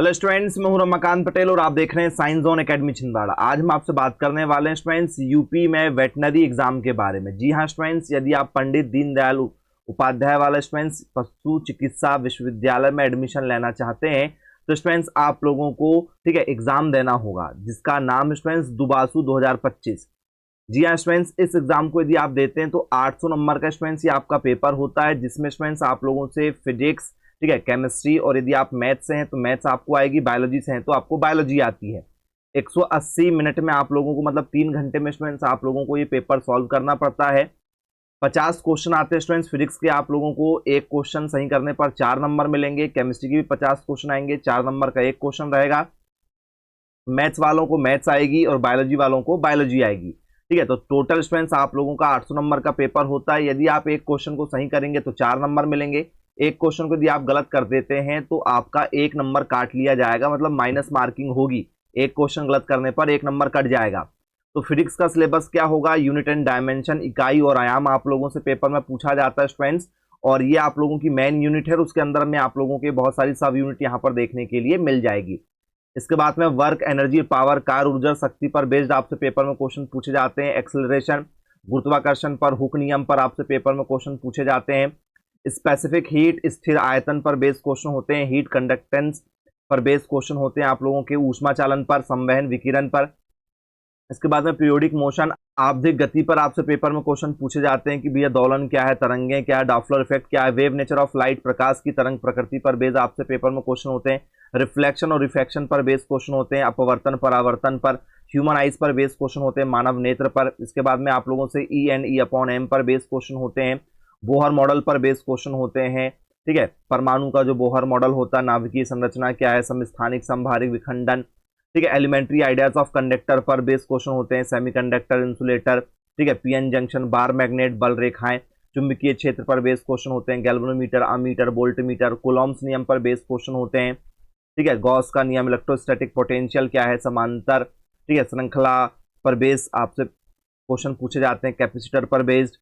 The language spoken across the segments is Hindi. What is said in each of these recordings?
हेलो स्टूडेंट्स, मैं हूं रमाकांत पटेल और आप देख रहे हैं साइंस जोन एकेडमी छिंदवाड़ा। आज हम आपसे बात करने वाले हैं स्टूडेंट्स यूपी में वेटनरी एग्जाम के बारे में। जी हां स्टूडेंट्स, यदि आप पंडित दीनदयाल उपाध्याय वाले स्टूडेंट्स पशु चिकित्सा विश्वविद्यालय में एडमिशन लेना चाहते हैं तो स्टूडेंट्स आप लोगों को ठीक है एग्जाम देना होगा, जिसका नाम स्टूडेंट्स दुबासु 2025। जी हाँ स्टूडेंट्स, इस एग्जाम को यदि आप देते हैं तो 800 नंबर का स्टूडेंट्स ये आपका पेपर होता है, जिसमें स्टूडेंट्स आप लोगों से फिजिक्स, ठीक है, केमिस्ट्री, और यदि आप मैथ्स से हैं तो मैथ्स आपको आएगी, बायोलॉजी से हैं तो आपको बायोलॉजी आती है। 180 मिनट में आप लोगों को मतलब 3 घंटे में स्टूडेंट्स आप लोगों को ये पेपर सॉल्व करना पड़ता है। 50 क्वेश्चन आते हैं स्टूडेंट्स फिजिक्स के, आप लोगों को एक क्वेश्चन सही करने पर 4 नंबर मिलेंगे। केमिस्ट्री की भी 50 क्वेश्चन आएंगे, 4 नंबर का एक क्वेश्चन रहेगा। मैथ्स वालों को मैथ्स आएगी और बायोलॉजी वालों को बायोलॉजी आएगी। ठीक है, तो टोटल स्टूडेंट्स आप लोगों का 800 नंबर का पेपर होता है। यदि आप एक क्वेश्चन को सही करेंगे तो 4 नंबर मिलेंगे। एक क्वेश्चन को यदि आप गलत कर देते हैं तो आपका 1 नंबर काट लिया जाएगा, मतलब माइनस मार्किंग होगी। एक क्वेश्चन गलत करने पर 1 नंबर कट जाएगा। तो फिजिक्स का सिलेबस क्या होगा? यूनिट एंड डायमेंशन, इकाई और आयाम आप लोगों से पेपर में पूछा जाता है स्टूडेंट्स, और ये आप लोगों की मेन यूनिट है। उसके अंदर में आप लोगों के बहुत सारी सब यूनिट यहाँ पर देखने के लिए मिल जाएगी। इसके बाद में वर्क, एनर्जी, पावर, कार, ऊर्जा, शक्ति पर बेस्ड आपसे पेपर में क्वेश्चन पूछे जाते हैं। एक्सेलरेशन, गुरुत्वाकर्षण पर, हुक नियम पर आपसे पेपर में क्वेश्चन पूछे जाते हैं। स्पेसिफिक हीट, स्थिर आयतन पर बेस्ड क्वेश्चन होते हैं। हीट कंडक्टेंस पर बेस्ड क्वेश्चन होते हैं आप लोगों के। ऊष्मा चालन पर, संवहन, विकिरण पर। इसके बाद में पीरियोडिक मोशन, आवधिक गति पर आपसे पेपर में क्वेश्चन पूछे जाते हैं कि भैया दोलन क्या है, तरंगें क्या है, डॉपलर इफेक्ट क्या है। वेव नेचर ऑफ लाइट, प्रकाश की तरंग प्रकृति पर बेस्ड आपसे पेपर में क्वेश्चन होते हैं। रिफ्लेक्शन और रिफ्रैक्शन पर बेस्ड क्वेश्चन होते हैं। अपवर्तन, परावर्तन पर, ह्यूमन आइज पर बेस्ड क्वेश्चन होते हैं, मानव नेत्र पर। इसके बाद में आप लोगों से E and E upon M पर बेस्ड क्वेश्चन होते हैं। बोहर मॉडल पर बेस्ड क्वेश्चन होते हैं। ठीक है, परमाणु का जो बोहर मॉडल होता है, नाभिकीय संरचना क्या है, समस्थानिक संभारिक विखंडन। ठीक है, एलिमेंट्री आइडियाज ऑफ कंडक्टर पर बेस्ड क्वेश्चन होते हैं। सेमीकंडक्टर, इंसुलेटर, ठीक है, पीएन जंक्शन, बार मैग्नेट, बल रेखाएं। चुंबकीय क्षेत्र पर बेस्ड क्वेश्चन होते हैं। Galvanometer, ammeter, voltmeter. कूलॉम्स नियम पर बेस्ड क्वेश्चन होते हैं। ठीक है, गॉस का नियम, इलेक्ट्रोस्टैटिक पोटेंशियल क्या है, समांतर, ठीक है, श्रृंखला पर बेस्ड आपसे क्वेश्चन पूछे जाते हैं। कैपेसिटर पर बेस्ड,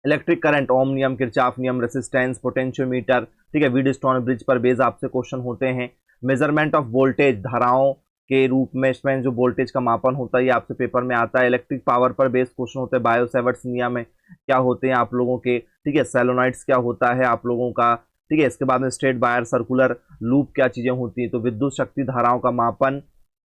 इलेक्ट्रिक करंट, ओम नियम, किरचॉफ नियम, रेसिस्टेंस, पोटेंशियोमीटर, ठीक है, व्हीटस्टोन ब्रिज पर बेस्ड आपसे क्वेश्चन होते हैं। मेजरमेंट ऑफ वोल्टेज, धाराओं के रूप में इसमें जो वोल्टेज का मापन होता है ये आपसे पेपर में आता है। इलेक्ट्रिक पावर पर बेस्ड क्वेश्चन होते हैं। बायो सेवर्ट्स नियम में क्या होते हैं आप लोगों के, ठीक है, सोलेनॉइड्स क्या होता है आप लोगों का, ठीक है। इसके बाद में स्ट्रेट वायर, सर्कुलर लूप क्या चीजें होती हैं, तो विद्युत शक्ति धाराओं का मापन,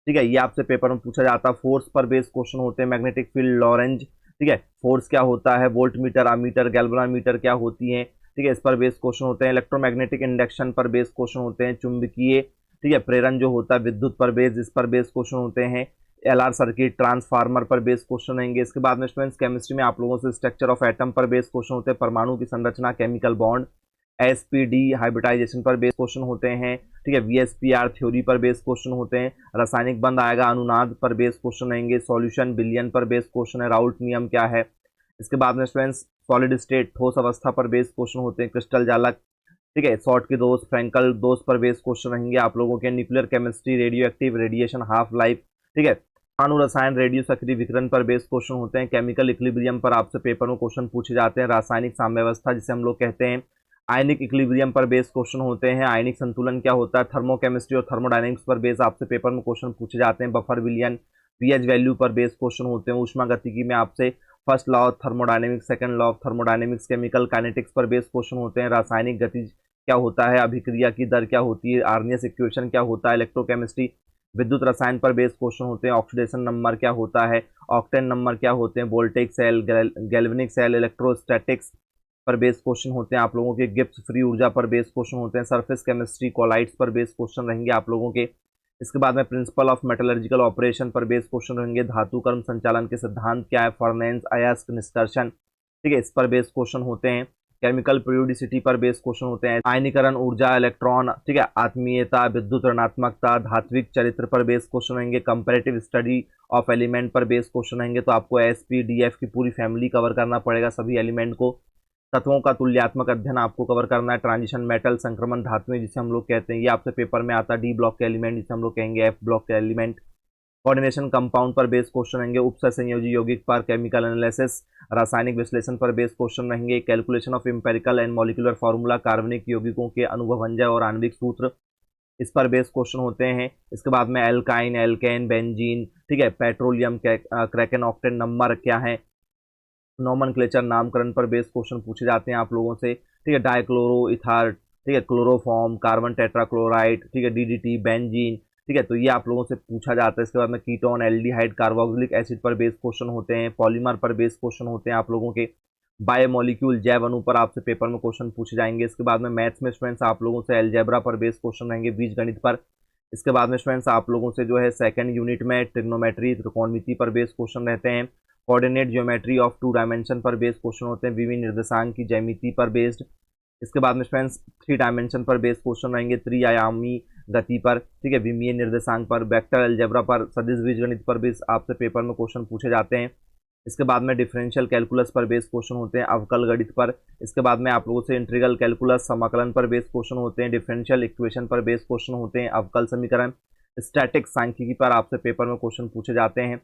ठीक है, ये आपसे पेपर में पूछा जाता है। फोर्स पर बेस्ड क्वेश्चन होते हैं। मैग्नेटिक फील्ड, लॉरेंज, ठीक है, फोर्स क्या होता है, वोल्ट मीटर, अमीटर, गैल्वेनोमीटर क्या होती है, ठीक है, इस पर बेस्ड क्वेश्चन होते हैं। इलेक्ट्रोमैग्नेटिक इंडक्शन पर बेस्ड क्वेश्चन होते हैं। चुंबकीय, ठीक है, प्रेरण जो होता है विद्युत पर बेस्ड, इस पर बेस्ड क्वेश्चन होते हैं। एलआर सर्किट, ट्रांसफार्मर पर बेस्ड क्वेश्चन रहेंगे। इसके बाद में स्टूडेंट्स केमिस्ट्री में आप लोगों से स्ट्रक्चर ऑफ एटम पर बेस्ड क्वेश्चन होते हैं। परमाणु की संरचना, केमिकल बॉन्ड, एसपीडी, हाइब्रिडाइजेशन पर बेस्ड क्वेश्चन होते हैं। ठीक है, वीएसपीआर थ्योरी पर बेस्ड क्वेश्चन होते हैं। रासायनिक बंध आएगा, अनुनाद पर बेस्ड क्वेश्चन रहेंगे। सॉल्यूशन, बिलियन पर बेस्ड क्वेश्चन है। राउल्ट नियम क्या है। इसके बाद में स्टूडेंट्स सॉलिड स्टेट, ठोस अवस्था पर बेस्ड क्वेश्चन होते हैं। क्रिस्टल जालक, ठीक है, शॉर्ट की दोष, फ्रैंकल दोष पर बेस्ड क्वेश्चन रहेंगे आप लोगों के। Nuclear chemistry, radio active, radiation, half life, ठीक है, अणु रसायन, रेडियो सक्रिय विकिरण पर बेस्ड क्वेश्चन होते हैं। केमिकल इक्विलिब्रियम पर आपसे पेपर में क्वेश्चन पूछे जाते हैं। रासायनिक साम्यावस्था जिसे हम लोग कहते हैं। आयनिक इक्विलिब्रियम पर बेस्ड क्वेश्चन होते हैं। आयनिक संतुलन क्या होता है। थर्मोकेमिस्ट्री और थर्मोडायनेमिक्स पर बेस्ड आपसे पेपर में क्वेश्चन पूछे जाते हैं। बफर विलियन, पीएच वैल्यू पर बेस्ड क्वेश्चन होते हैं। ऊष्मा गतिकी में आपसे first law of thermodynamics, second law of thermodynamics, chemical kinetics पर बेस्ड क्वेश्चन होते हैं। रासायनिक गति क्या होता है, अभिक्रिया की दर क्या होती है, आर्नियस इक्वेशन क्या होता है। इलेक्ट्रोकेमिस्ट्री, विद्युत रसायन पर बेस्ड क्वेश्चन होते हैं। ऑक्सीडेशन नंबर क्या होता है, ऑक्टेन नंबर क्या होते हैं। वोल्टेक सेल, गैल्वेनिक सेल, इलेक्ट्रोस्टैटिक्स पर बेस्ड क्वेश्चन होते हैं आप लोगों के। गिब्स फ्री ऊर्जा पर बेस्ड क्वेश्चन होते हैं। सरफेस केमिस्ट्री, कोलाइड्स पर बेस्ड क्वेश्चन रहेंगे आप लोगों के। इसके बाद में प्रिंसिपल ऑफ मेटलर्जिकल ऑपरेशन पर बेस्ड क्वेश्चन रहेंगे। धातु कर्म संचालन के सिद्धांत क्या है, फर्नेंस, अयस्क, निष्कर्षण, ठीक है, इस पर बेस्ड क्वेश्चन होते हैं। केमिकल पीरियोडिसिटी पर बेस्ड क्वेश्चन होते हैं। आयनीकरण, ऊर्जा, इलेक्ट्रॉन, ठीक है, आत्मीयता, विद्युत ऋणात्मकता, धात्विक चरित्र पर बेस्ड क्वेश्चन रहेंगे। कंपैरेटिव स्टडी ऑफ एलिमेंट पर बेस्ड क्वेश्चन रहेंगे। तो आपको एसपीडीएफ की पूरी फैमिली कवर करना पड़ेगा, सभी एलिमेंट को। तत्वों का तुल्यात्मक अध्ययन आपको कवर करना है। ट्रांजिशन मेटल, संक्रमण धातुएं जिसे हम लोग कहते हैं, ये आपसे पेपर में आता है। डी ब्लॉक के एलिमेंट जिसे हम लोग कहेंगे एफ ब्लॉक के एलिमेंट। कोऑर्डिनेशन कंपाउंड पर बेस्ड क्वेश्चन रहेंगे। उपसंयोजी यौगिक पर, केमिकल एनालिसिस, रासायनिक विश्लेषण पर बेस्ड क्वेश्चन रहेंगे। Calculation of empirical and molecular formula, कार्बनिक यौगिकों के अनुभवंजय और आणविक सूत्र, इस पर बेस्ड क्वेश्चन होते हैं। इसके बाद में एल्काइन, एल्केन, बेंजीन, ठीक है, पेट्रोलियम, क्रैकन ऑक्टेन नंबर क्या है, नॉमेनक्लेचर नामकरण पर बेस्ड क्वेश्चन पूछे जाते हैं आप लोगों से, ठीक है, डाइक्लोरो इथार, ठीक है, क्लोरोफॉर्म, कार्बन टेट्राक्लोराइड, ठीक है, डीडीटी, बेंजीन, ठीक है, तो ये आप लोगों से पूछा जाता है। इसके बाद में कीटोन, एल्डिहाइड, कार्बोक्सिलिक एसिड पर बेस्ड क्वेश्चन होते हैं, पॉलीमर पर बेस्ड क्वेश्चन होते हैं आप लोगों के, बायोमोलिक्यूल, जैव अणु पर आपसे पेपर में क्वेश्चन पूछे जाएंगे। इसके बाद में मैथ्स में स्टूडेंट्स आप लोगों से एलजेब्रा पर बेस्ड क्वेश्चन रहेंगे, बीज गणित पर। इसके बाद में स्टूडेंट्स आप लोगों से जो है सेकंड यूनिट में ट्रिग्नोमेट्री, त्रिकोणमिति पर बेस्ड क्वेश्चन रहते हैं, कोऑर्डिनेट ज्योमेट्री ऑफ 2 डायमेंशन पर बेस्ड क्वेश्चन होते हैं, विविध निर्देशांक की ज्यामिति पर बेस्ड। इसके बाद में स्टूडेंट्स 3 डायमेंशन पर बेस्ड क्वेश्चन रहेंगे, त्रिआयामी गति पर, ठीक है, विमीय निर्देशांक पर, वेक्टर अलजेब्रा पर, सदिश बीजगणित पर भी आपसे पेपर में क्वेश्चन पूछे जाते हैं। इसके बाद में डिफरेंशियल कैलकुलस पर बेस्ड क्वेश्चन होते हैं, अवकल गणित पर। इसके बाद में आप लोगों से इंटीग्रल कैलकुलस, समाकलन पर बेस्ड क्वेश्चन होते हैं, डिफरेंशियल इक्वेशन पर बेस्ड क्वेश्चन होते हैं, अवकल समीकरण, स्टैटिक सांख्यिकी पर आपसे पेपर में क्वेश्चन पूछे जाते हैं।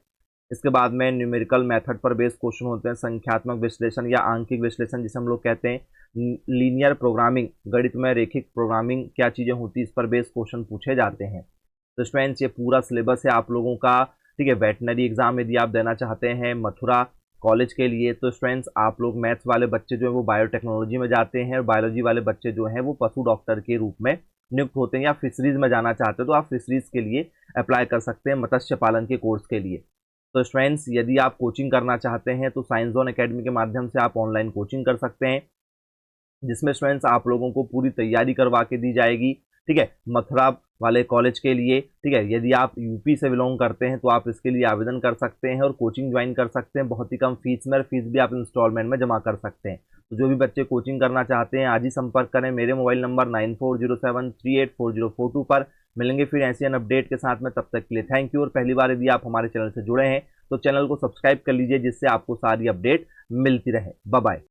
इसके बाद में न्यूमेरिकल मेथड पर बेस्ड क्वेश्चन होते हैं, संख्यात्मक विश्लेषण या आंकिक विश्लेषण जिसे हम लोग कहते हैं, लीनियर प्रोग्रामिंग, गणित में रेखिक प्रोग्रामिंग क्या चीज़ें होती है, इस पर बेस्ड क्वेश्चन पूछे जाते हैं। तो स्टूडेंट्स ये पूरा सिलेबस है आप लोगों का, ठीक है। वेटनरी एग्जाम यदि आप देना चाहते हैं मथुरा कॉलेज के लिए, तो स्टूडेंट्स आप लोग मैथ्स वाले बच्चे जो है वो बायोटेक्नोलॉजी में जाते हैं, और बायोलॉजी वाले बच्चे जो हैं वो पशु डॉक्टर के रूप में नियुक्त होते हैं, या फिशरीज में जाना चाहते हो तो आप फिशरीज के लिए अप्लाई कर सकते हैं, मत्स्य पालन के कोर्स के लिए। तो स्टूडेंट्स यदि आप कोचिंग करना चाहते हैं तो साइंस जोन एकेडमी के माध्यम से आप ऑनलाइन कोचिंग कर सकते हैं, जिसमें स्टूडेंट्स आप लोगों को पूरी तैयारी करवा के दी जाएगी, ठीक है, मथुरा वाले कॉलेज के लिए, ठीक है। यदि आप यूपी से बिलोंग करते हैं तो आप इसके लिए आवेदन कर सकते हैं और कोचिंग ज्वाइन कर सकते हैं बहुत ही कम फीस में, और फीस भी आप इंस्टॉलमेंट में जमा कर सकते हैं। तो जो भी बच्चे कोचिंग करना चाहते हैं आज ही संपर्क करें मेरे मोबाइल नंबर 9407384042 पर। मिलेंगे फिर ऐसी अपडेट के साथ में, तब तक के लिए थैंक यू। और पहली बार यदि आप हमारे चैनल से जुड़े हैं तो चैनल को सब्सक्राइब कर लीजिए, जिससे आपको सारी अपडेट मिलती रहे। Bye bye.